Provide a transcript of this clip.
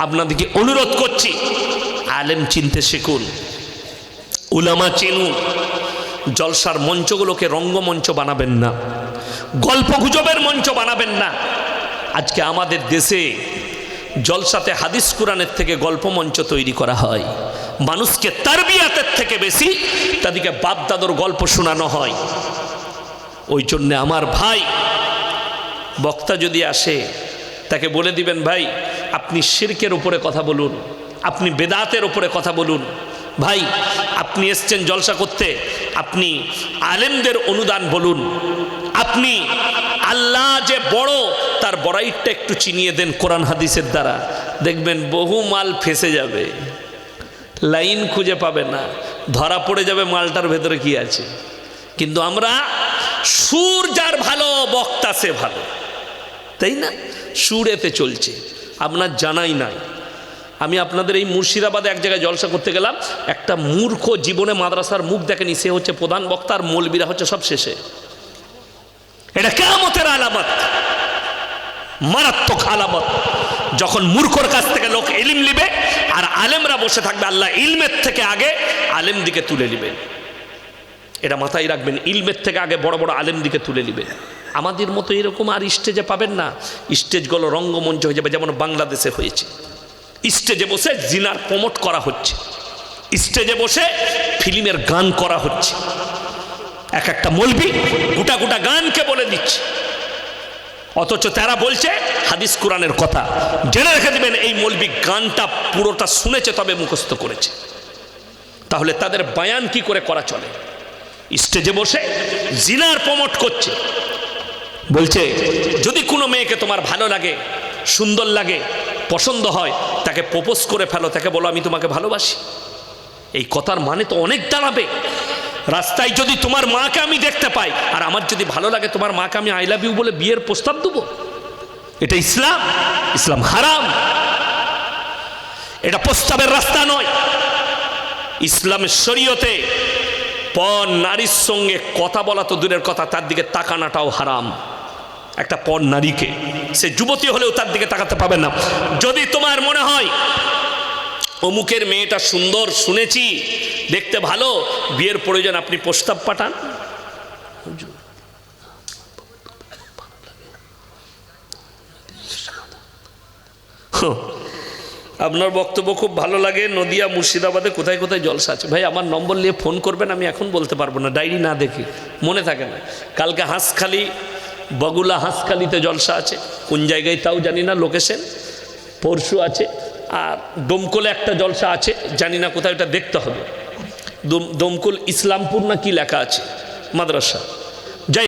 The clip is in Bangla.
আপনাদেরকে অনুরোধ করছি, আলেম চিনতে শিখুন, উলামা চিনুন। জলসার মঞ্চগুলোকে রঙ্গমঞ্চ বানাবেন না, গল্প গুজবের মঞ্চ বানাবেন না। আজকে আমাদের দেশে জলসাতে হাদিস কুরআনের থেকে গল্প মঞ্চ তৈরি করা হয়। মানুষকে তারবিয়াতের থেকে বেশি তাদেরকে বাপ দাদুর গল্প শোনানো হয়। ওই জন্যে আমার ভাই, বক্তা যদি আসে তাকে বলে দিবেন, ভাই আপনি শিরকের উপরে কথা বলুন, আপনি বেদাতের উপরে কথা বলুন। ভাই আপনি এসছেন জলসা করতে, আপনি আলেমদের অনুদান বলুন, আপনি আল্লাহ যে বড় তার বড়াইটা একটু চিনিয়ে দেন কোরআন হাদিসের দ্বারা। দেখবেন বহু মাল ফেসে যাবে, লাইন খুঁজে পাবে না, ধরা পড়ে যাবে মালটার ভেতরে কি আছে। কিন্তু আমরা সুর যার ভালো, বক্তা সে ভালো, তাই না? সুর এতে চলছে, আপনার জানাই নাই। আমি আপনাদের এই মুর্শিদাবাদে এক জায়গায় জলসা করতে গেলাম, একটা মূর্খ জীবনে মাদ্রাসার মুখ দেখেনি, সে হচ্ছে প্রধান বক্তা আর মৌলবীরা হচ্ছে সব শেষে। এটা কিয়ামতের আলামত, মারাত্মক আলামত। যখন মূর্খর কাছ থেকে লোক ইলম নিবে আর আলেমরা বসে থাকবে, আল্লাহ ইলমের থেকে আগে আলেম দিকে তুলে নেবেন। এটা মাথায় রাখবেন, ইলমের থেকে আগে বড় বড় আলেম দিকে তুলে নেবেন। আমাদের মতো এরকম আর স্টেজে পাবেন না। স্টেজগুলো রঙ্গমঞ্চ হয়ে যাবে, যেমন বাংলাদেশে হয়েছে। স্টেজে বসে জিনার প্রমোট করা হচ্ছে, স্টেজে বসে ফিল্মের গান করা হচ্ছে। এক একটা মৌলবি গোটা গোটা গানকে বলে দিচ্ছে, অথচ তারা বলছে হাদিস কোরআনের কথা। জেনে রেখে দিবেন, এই মৌলবি গানটা পুরোটা শুনেছে তবে মুখস্থ করেছে। তাহলে তাদের বায়ান কি করে করা চলে? স্টেজে বসে জিনার প্রমোট করছে, বলছে যদি কোনো মেয়েকে তোমার ভালো লাগে, সুন্দর লাগে, পছন্দ হয়, তাকে প্রপোজ করে ফেলো, তাকে বলো আমি তোমাকে ভালোবাসি। এই কথার মানে তো অনেক দাঁড়াবে। রাস্তায় যদি তোমার মাকে আমি দেখতে পাই আর আমার যদি ভালো লাগে, তোমার মাকে আমি আই লাভ ইউ বলে বিয়ের প্রস্তাব দেবো? এটা ইসলাম? ইসলাম হারাম, এটা প্রস্তাবের রাস্তা নয়। ইসলামের শরীয়তে পর নারীর সঙ্গে কথা বলা তো দূরের কথা, তার দিকে তাকানোটাও হারাম। একটা পর নারীকে, সে যুবতী হলেও তার দিকে তাকাতে পাবেন না। যদি তোমার মনে হয় অমুকের মেয়েটা সুন্দর, শুনেছি দেখতে ভালো, বিয়ের প্রয়োজন, আপনি প্রস্তাব পাঠান। আপনার বক্তব্য খুব ভালো লাগে, নদিয়া মুর্শিদাবাদে কোথায় কোথায় জলসা আছে। ভাই আমার নম্বর নিয়ে ফোন করবেন, আমি এখন বলতে পারবো না, ডায়েরি না দেখে মনে থাকে না। কালকে হাঁসখালি, বগুলা হাঁসখালিতে জলসা আছে, কোন জায়গায় তাও জানি না লোকেশন। পরশু আছে, আর দমকলে একটা জলসা আছে, জানি না কোথায়, ওটা দেখতে হবে। দমকল ইসলামপুর না কি লেখা আছে মাদ্রাসা।